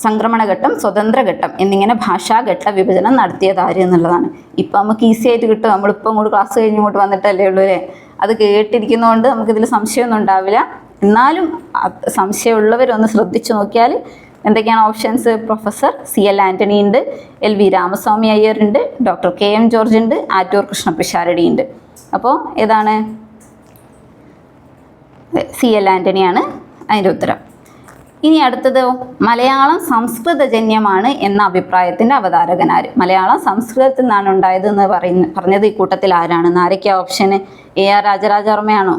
S1: സംക്രമണഘട്ടം, സ്വതന്ത്രഘട്ടം എന്നിങ്ങനെ ഭാഷാഘട്ട വിഭജനം നടത്തിയതാര് എന്നുള്ളതാണ്. ഇപ്പം നമുക്ക് ഈസി ആയിട്ട് കിട്ടും, നമ്മളിപ്പോൾ ഇങ്ങോട്ട് ക്ലാസ് കഴിഞ്ഞ് ഇങ്ങോട്ട് വന്നിട്ടല്ലേ ഉള്ളൂ അല്ലേ. അത് കേട്ടിരിക്കുന്നതുകൊണ്ട് നമുക്കിതിൽ സംശയമൊന്നും ഉണ്ടാവില്ല. എന്നാലും സംശയമുള്ളവരൊന്ന് ശ്രദ്ധിച്ചു നോക്കിയാൽ എന്തൊക്കെയാണ് ഓപ്ഷൻസ്? പ്രൊഫസർ CL ആൻ്റണി ഉണ്ട്, LV രാമസ്വാമി അയ്യർ ഉണ്ട്, ഡോക്ടർ KM ജോർജ് ഉണ്ട്, ആറ്റൂർ കൃഷ്ണപിഷാരടി ഉണ്ട്. അപ്പോൾ ഏതാണ്? CL ആൻ്റണിയാണ് അതിൻ്റെ ഉത്തരം. ഇനി അടുത്തത് മലയാളം സംസ്കൃതജന്യമാണ് എന്ന അഭിപ്രായത്തിൻ്റെ അവതാരകനാര്? മലയാളം സംസ്കൃതത്തിൽ നിന്നാണ് ഉണ്ടായതെന്ന് പറഞ്ഞത് ഈ കൂട്ടത്തിൽ ആരാണെന്ന്? ആരൊക്കെയാ ഓപ്ഷന്? AR രാജരാജവർമ്മയാണോ,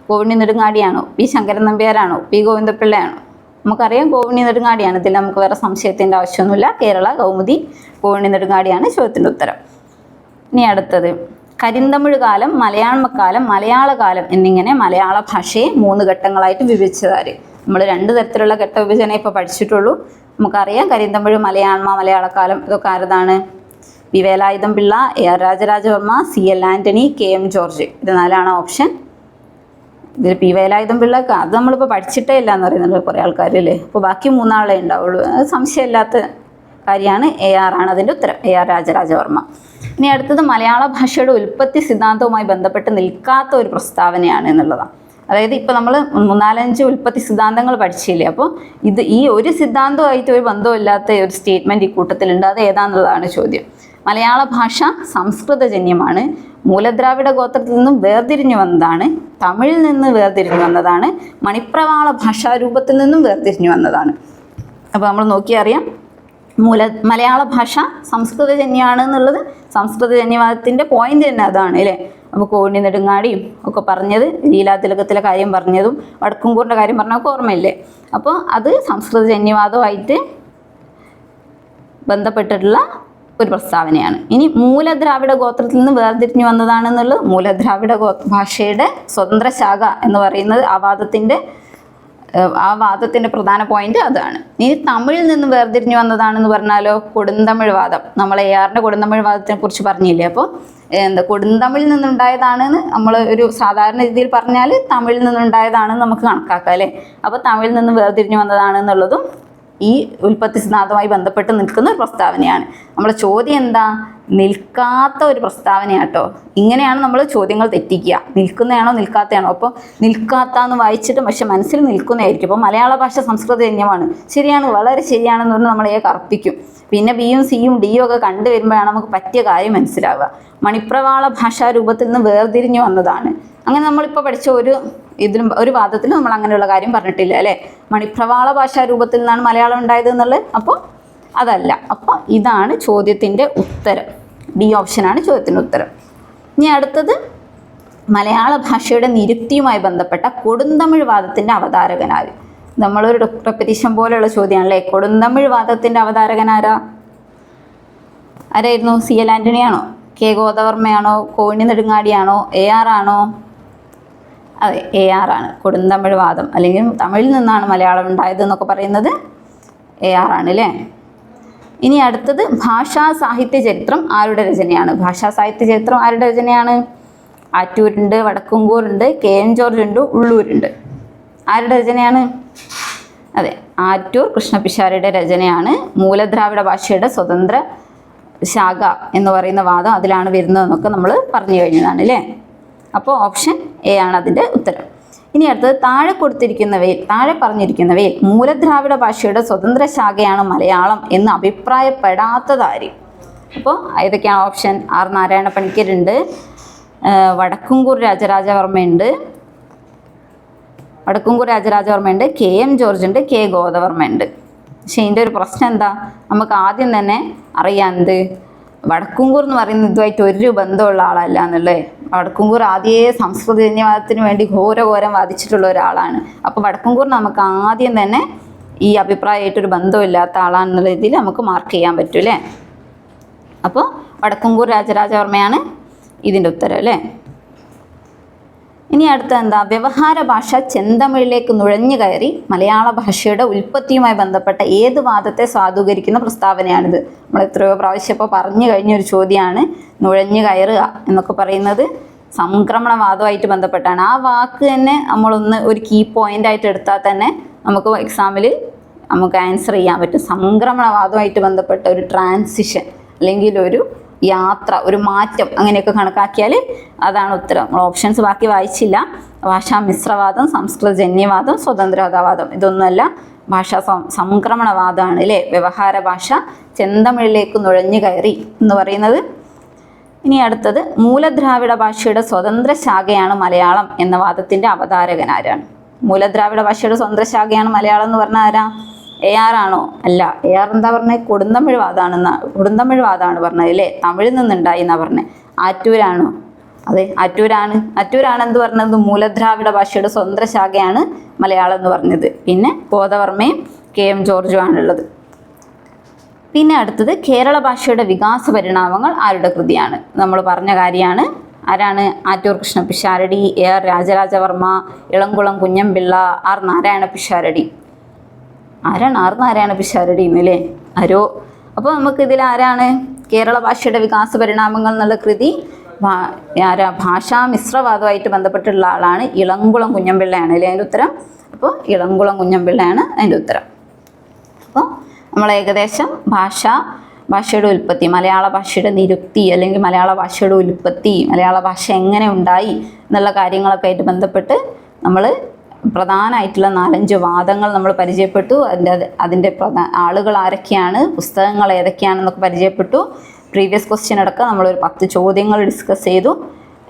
S1: കോവിണി നെടുങ്ങാടിയാണോ, P Sankaran നമ്പ്യാരാണോ, P ഗോവിന്ദപിള്ളയാണോ? നമുക്കറിയാം കോവിണി നെടുങ്ങാടിയാണ്. ഇതിൽ നമുക്ക് വേറെ സംശയത്തിൻ്റെ ആവശ്യമൊന്നുമില്ല. കേരള കൗമുദി കോവിണി നെടുങ്ങാടിയാണ് ചോദ്യത്തിൻ്റെ ഉത്തരം. ഇനി അടുത്തത് കരിന്തമിഴ് കാലം, മലയാളക്കാലം, മലയാളകാലം എന്നിങ്ങനെ മലയാള ഭാഷയെ 3 ഘട്ടങ്ങളായിട്ട് വിഭജിച്ചതാര്? നമ്മൾ 2 തരത്തിലുള്ള ഘട്ട വിഭജനം ഇപ്പോൾ പഠിച്ചിട്ടുള്ളൂ. നമുക്കറിയാം കരിന്തമിഴ്, മലയാളക്കാലം ഇതൊക്കെ ആരതാണ്? P Velayudham Pillai, AR Rajarajavarma, CL Antony, KM George. ഇത് 4ആണ് ഓപ്ഷൻ. ഇതിൽ പി വേലായുധം പിള്ള അത് നമ്മളിപ്പോൾ പഠിച്ചിട്ടേ ഇല്ല എന്ന് പറയുന്നുണ്ട് കുറേ ആൾക്കാരല്ലേ. അപ്പോൾ ബാക്കി 3 ആളെ ഉണ്ടാവുള്ളൂ. അത് സംശയമില്ലാത്ത കാര്യമാണ്. AR ആണ് അതിൻ്റെ ഉത്തരം, AR രാജരാജവർമ്മ. ഇനി അടുത്തത് മലയാള ഭാഷയുടെ ഉൽപ്പത്തി സിദ്ധാന്തവുമായി ബന്ധപ്പെട്ട് നിൽക്കാത്ത ഒരു പ്രസ്താവനയാണ് എന്നുള്ളതാണ്. അതായത് ഇപ്പോൾ നമ്മൾ 4-5 ഉൽപ്പത്തി സിദ്ധാന്തങ്ങൾ പഠിച്ചില്ലേ. അപ്പോൾ ഈ ഒരു സിദ്ധാന്തമായിട്ട് ഒരു ബന്ധമില്ലാത്ത ഒരു സ്റ്റേറ്റ്മെൻറ്റ് ഈ കൂട്ടത്തിലുണ്ട്. അത് ഏതാണെന്നുള്ളതാണ് ചോദ്യം. മലയാള ഭാഷ സംസ്കൃതജന്യമാണ്, മൂലദ്രാവിഡ ഗോത്രത്തിൽ നിന്നും വേർതിരിഞ്ഞു വന്നതാണ്, തമിഴിൽ നിന്ന് വേർതിരിഞ്ഞു വന്നതാണ്, മണിപ്രവാള ഭാഷാരൂപത്തിൽ നിന്നും വേർതിരിഞ്ഞു വന്നതാണ്. അപ്പോൾ നമ്മൾ നോക്കിയറിയാം മലയാള ഭാഷ സംസ്കൃതജന്യമാണ് എന്നുള്ളത്. സംസ്കൃതജന്യവാദത്തിൻ്റെ പോയിന്റ് തന്നെ അതാണ് അല്ലേ. അപ്പോൾ കോവിണി നെടുങ്ങാടിയും ഒക്കെ പറഞ്ഞത്, ലീലാതിലകത്തിലെ കാര്യം പറഞ്ഞതും വടക്കുംകൂറിൻ്റെ കാര്യം പറഞ്ഞതൊക്കെ ഓർമ്മയില്ലേ. അപ്പോൾ അത് സംസ്കൃതജന്യവാദവുമായിട്ട് ബന്ധപ്പെട്ടിട്ടുള്ള ഒരു പ്രസ്താവനയാണ്. ഇനി മൂലദ്രാവിഡ ഗോത്രത്തിൽ നിന്ന് വേർതിരിഞ്ഞു വന്നതാണെന്നുള്ളത് മൂലദ്രാവിഡ ഭാഷയുടെ സ്വതന്ത്ര ശാഖ എന്ന് പറയുന്നത് ആ വാദത്തിൻ്റെ പ്രധാന പോയിന്റ് അതാണ്. ഇനി തമിഴിൽ നിന്ന് വേർതിരിഞ്ഞു വന്നതാണെന്ന് പറഞ്ഞാലോ കൊടുന്തമിഴ് വാദം. നമ്മൾ ARൻ്റെ കൊടുന്തമിഴ് വാദത്തിനെ കുറിച്ച് പറഞ്ഞില്ലേ. അപ്പോൾ കൊടുന്തമിഴിൽ നിന്നുണ്ടായതാണെന്ന് നമ്മൾ ഒരു സാധാരണ രീതിയിൽ പറഞ്ഞാൽ തമിഴിൽ നിന്നുണ്ടായതാണെന്ന് നമുക്ക് കണക്കാക്കാം അല്ലേ. അപ്പോൾ തമിഴിൽ നിന്ന് വേർതിരിഞ്ഞു വന്നതാണെന്നുള്ളതും ഈ ഉൽപ്പത്തി സിദ്ധാന്തവുമായി ബന്ധപ്പെട്ട് നിൽക്കുന്ന ഒരു പ്രസ്താവനയാണ്. നമ്മുടെ ചോദ്യം എന്താ? നിൽക്കാത്ത ഒരു പ്രസ്താവനയാട്ടോ. ഇങ്ങനെയാണ് നമ്മൾ ചോദ്യങ്ങൾ തെറ്റിക്കുക. നിൽക്കുന്നതാണോ നിൽക്കാത്തതാണോ? അപ്പോൾ നിൽക്കാത്ത എന്ന് വായിച്ചിട്ട് പക്ഷെ മനസ്സിൽ നിൽക്കുന്നതായിരിക്കും. അപ്പോൾ മലയാള ഭാഷ സംസ്കൃതജന്യമാണ്, ശരിയാണ്, വളരെ ശരിയാണെന്ന് പറഞ്ഞ് നമ്മളെ കർപ്പിക്കും. പിന്നെ Bയും Cയും Dയും ഒക്കെ കണ്ടുവരുമ്പോഴാണ് നമുക്ക് പറ്റിയ കാര്യം മനസ്സിലാവുക. മണിപ്രവാള ഭാഷാരൂപത്തിൽ നിന്ന് വേർതിരിഞ്ഞു വന്നതാണ്. അങ്ങനെ നമ്മളിപ്പോൾ പഠിച്ച ഒരു വാദത്തിൽ നമ്മൾ അങ്ങനെയുള്ള കാര്യം പറഞ്ഞിട്ടില്ല അല്ലേ. മണിപ്രവാള ഭാഷാരൂപത്തിൽ നിന്നാണ് മലയാളം ഉണ്ടായത് എന്നുള്ളത്. അപ്പോൾ അതല്ല. അപ്പോൾ ഇതാണ് ചോദ്യത്തിൻ്റെ ഉത്തരം. D ഓപ്ഷനാണ് ചോദ്യത്തിൻ്റെ ഉത്തരം. ഇനി അടുത്തത് മലയാള ഭാഷയുടെ നിരുക്തിയുമായി ബന്ധപ്പെട്ട കൊടുന്തമിഴ് വാദത്തിൻ്റെ അവതാരകനാര്? നമ്മളൊരു റെപ്പറ്റീഷൻ പോലെയുള്ള ചോദ്യമാണല്ലേ. കൊടുന്തമിഴ് വാദത്തിൻ്റെ അവതാരകനാരാ? ആരായിരുന്നു? CL ആൻ്റണിയാണോ, K ഗോദവർമ്മയാണോ, കോവിണി നെടുങ്ങാടിയാണോ, AR ആണോ? അതെ, AR ആണ്. കൊടുന്തമിഴ് വാദം അല്ലെങ്കിൽ തമിഴിൽ നിന്നാണ് മലയാളം ഉണ്ടായത് എന്നൊക്കെ പറയുന്നത് AR ആണ് അല്ലേ. ഇനി അടുത്തത് ഭാഷാ സാഹിത്യ ചരിത്രം ആരുടെ രചനയാണ്? ഭാഷാ സാഹിത്യ ചരിത്രം ആരുടെ രചനയാണ്? ആറ്റൂരുണ്ട്, വടക്കുംകൂറുണ്ട്, KM ജോർജ് ഉണ്ട്, ഉള്ളൂരുണ്ട്. ആരുടെ രചനയാണ്? അതെ, ആറ്റൂർ കൃഷ്ണപിഷാരടിയുടെ രചനയാണ്. മൂലദ്രാവിഡ ഭാഷയുടെ സ്വതന്ത്ര ശാഖ എന്ന് പറയുന്ന വാദം അതിലാണ് വരുന്നതെന്നൊക്കെ നമ്മൾ പറഞ്ഞു കഴിഞ്ഞതാണ് അല്ലേ. അപ്പോൾ ഓപ്ഷൻ A ആണ് അതിൻ്റെ ഉത്തരം. ഇനി അടുത്തത് താഴെ പറഞ്ഞിരിക്കുന്നവയിൽ മൂലദ്രാവിഡ ഭാഷയുടെ സ്വതന്ത്ര ശാഖയാണ് മലയാളം എന്ന് അഭിപ്രായപ്പെടാത്തതാര്? അപ്പോൾ ഏതൊക്കെയാണ് ഓപ്ഷൻ? R നാരായണ പണിക്കരുണ്ട്, വടക്കുംകൂർ രാജരാജവർമ്മയുണ്ട്, KM ജോർജ് ഉണ്ട്, K ഗോദവർമ്മ ഉണ്ട്. പക്ഷേ ഇതിൻ്റെ ഒരു പ്രശ്നം എന്താ? നമുക്ക് ആദ്യം തന്നെ അറിയാം വടക്കുംകൂർ എന്ന് പറയുന്നത് ഇതുമായിട്ട് ഒരു ബന്ധമുള്ള ആളല്ല എന്നുള്ളത്. വടക്കുംകൂർ ആദ്യമേ സംസ്കൃത ജന്യവാദത്തിന് വേണ്ടി ഘോരം വാദിച്ചിട്ടുള്ള ഒരാളാണ്. അപ്പോൾ വടക്കുംകൂർ നമുക്ക് ആദ്യം തന്നെ ഈ അഭിപ്രായമായിട്ടൊരു ബന്ധമില്ലാത്ത ആളാണെന്നുള്ള രീതിയിൽ നമുക്ക് മാർക്ക് ചെയ്യാൻ പറ്റും അല്ലേ. അപ്പോൾ വടക്കുംകൂർ രാജരാജവർമ്മയാണ് ഇതിൻ്റെ ഉത്തരം അല്ലേ. ഇനി അടുത്ത എന്താ, വ്യവഹാര ഭാഷ ചെന്തമിഴിലേക്ക് നുഴഞ്ഞു കയറി മലയാള ഭാഷയുടെ ഉൽപ്പത്തിയുമായി ബന്ധപ്പെട്ട ഏത് വാദത്തെ സാധൂകരിക്കുന്ന പ്രസ്താവനയാണിത്? നമ്മൾ എത്രയോ പ്രാവശ്യം ഇപ്പോൾ പറഞ്ഞു കഴിഞ്ഞൊരു ചോദ്യമാണ്. നുഴഞ്ഞു കയറുക എന്നൊക്കെ പറയുന്നത് സംക്രമണവാദമായിട്ട് ബന്ധപ്പെട്ടാണ്. ആ വാക്ക് തന്നെ നമ്മളൊന്ന് ഒരു കീ പോയിന്റ് ആയിട്ട് എടുത്താൽ തന്നെ നമുക്ക് എക്സാമിൽ നമുക്ക് ആൻസർ ചെയ്യാൻ പറ്റും. സംക്രമണവാദമായിട്ട് ബന്ധപ്പെട്ട ഒരു ട്രാൻസിഷൻ അല്ലെങ്കിൽ ഒരു യാത്ര, ഒരു മാറ്റം അങ്ങനെയൊക്കെ കണക്കാക്കിയാൽ അതാണ് ഉത്തരം. നമ്മൾ ഓപ്ഷൻസ് ബാക്കി വായിച്ചില്ല. ഭാഷാ മിശ്രവാദം, സംസ്കൃത ജന്യവാദം, സ്വതന്ത്രവാദം, ഇതൊന്നുമല്ല, ഭാഷാ സംക്രമണവാദമാണ് അല്ലേ. വ്യവഹാര ഭാഷ ചെന്തമിഴിലേക്ക് നുഴഞ്ഞു കയറി എന്ന് പറയുന്നത്. ഇനി അടുത്തത്, മൂലദ്രാവിഡ ഭാഷയുടെ സ്വതന്ത്ര ശാഖയാണ് മലയാളം എന്ന വാദത്തിൻ്റെ അവതാരകൻ ആരാണ്? മൂലദ്രാവിഡ ഭാഷയുടെ സ്വതന്ത്ര ശാഖയാണ് മലയാളം എന്ന് പറഞ്ഞാൽ ആരാ? AR ആണോ? അല്ല. AR എന്താ പറഞ്ഞത്? കൊടുന്തമിഴ് വാദമാണ് പറഞ്ഞത് അല്ലേ. തമിഴിൽ നിന്നുണ്ടായി എന്നാ പറഞ്ഞത്. ആറ്റൂരാണോ? അതെ, ആറ്റൂരാണ് എന്ത് പറഞ്ഞത്? മൂലദ്രാവിഡ ഭാഷയുടെ സ്വതന്ത്ര ശാഖയാണ് മലയാളം എന്ന് പറഞ്ഞത്. പിന്നെ ഗോദവർമ്മയും KM ജോർജും ആണുള്ളത്. പിന്നെ അടുത്തത്, കേരള ഭാഷയുടെ വികാസ പരിണാമങ്ങൾ ആരുടെ കൃതിയാണ്? നമ്മൾ പറഞ്ഞ കാര്യമാണ്. ആരാണ്? Attoor Krishna Pisharody, AR Raja Raja Varma, Elamkulam Kunjan Pillai, R Narayana Pisharody. ആരാണ് R നാരായണ പിഷാരടി എന്നല്ലേ? ആരോ. അപ്പോൾ നമുക്ക് ഇതിൽ ആരാണ്? കേരള ഭാഷയുടെ വികാസ പരിണാമങ്ങൾ എന്നുള്ള കൃതി ആരാ? ഭാഷാ മിശ്രവാദമായിട്ട് ബന്ധപ്പെട്ടുള്ള ആളാണ് ഇളംകുളം കുഞ്ഞൻപിള്ളയാണ് അല്ലേ അതിൻ്റെ ഉത്തരം. അപ്പോൾ ഇളംകുളം കുഞ്ഞൻപിള്ളയാണ് അതിൻ്റെ ഉത്തരം. അപ്പോൾ നമ്മൾ ഏകദേശം ഭാഷയുടെ ഉൽപ്പത്തി, മലയാള ഭാഷയുടെ നിരുക്തി അല്ലെങ്കിൽ മലയാള ഭാഷയുടെ ഉൽപ്പത്തി, മലയാള ഭാഷ എങ്ങനെ ഉണ്ടായി എന്നുള്ള കാര്യങ്ങളൊക്കെ ആയിട്ട് ബന്ധപ്പെട്ട് നമ്മൾ പ്രധാനമായിട്ടുള്ള 4-5 വാദങ്ങൾ നമ്മൾ പരിചയപ്പെട്ടു. അതിൻ്റെ ആളുകൾ ആരൊക്കെയാണ്, പുസ്തകങ്ങൾ ഏതൊക്കെയാണെന്നൊക്കെ പരിചയപ്പെട്ടു. പ്രീവിയസ് ക്വസ്റ്റ്യൻ അടക്കം നമ്മളൊരു 10 ചോദ്യങ്ങൾ ഡിസ്കസ് ചെയ്തു.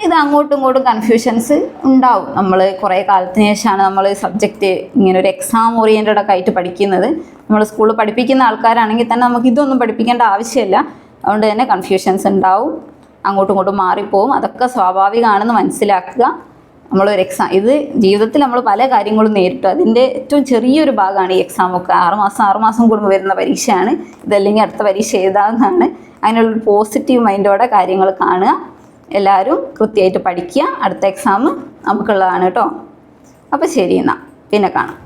S1: ഇത് അങ്ങോട്ടും ഇങ്ങോട്ടും കൺഫ്യൂഷൻസ് ഉണ്ടാവും. നമ്മൾ കുറേ കാലത്തിന് ശേഷമാണ് നമ്മൾ സബ്ജക്റ്റ് ഇങ്ങനെ ഒരു എക്സാം ഓറിയൻറ്റഡ് ഒക്കെ ആയിട്ട് പഠിക്കുന്നത്. നമ്മൾ സ്കൂളിൽ പഠിപ്പിക്കുന്ന ആൾക്കാരാണെങ്കിൽ തന്നെ നമുക്ക് ഇതൊന്നും പഠിപ്പിക്കേണ്ട ആവശ്യമില്ല. അതുകൊണ്ട് തന്നെ കൺഫ്യൂഷൻസ് ഉണ്ടാവും, അങ്ങോട്ടും ഇങ്ങോട്ടും മാറിപ്പോവും. അതൊക്കെ സ്വാഭാവികമാണെന്ന് മനസ്സിലാക്കുക. നമ്മളൊരു എക്സാം, ഇത് ജീവിതത്തിൽ നമ്മൾ പല കാര്യങ്ങളും നേരിട്ടു. അതിൻ്റെ ഏറ്റവും ചെറിയൊരു ഭാഗമാണ് ഈ എക്സാമൊക്കെ. 6 മാസം കൂടുമ്പോൾ വരുന്ന പരീക്ഷയാണ്. ഇതല്ലെങ്കിൽ അടുത്ത പരീക്ഷ എഴുതാവുന്നതാണ്. അതിനുള്ളൊരു പോസിറ്റീവ് മൈൻഡോടെ കാര്യങ്ങൾ കാണുക. എല്ലാവരും കൃത്യമായിട്ട് പഠിക്കുക. അടുത്ത എക്സാം നമുക്കുള്ളതാണ് കേട്ടോ. അപ്പോൾ ശരി, എന്നാൽ പിന്നെ കാണാം.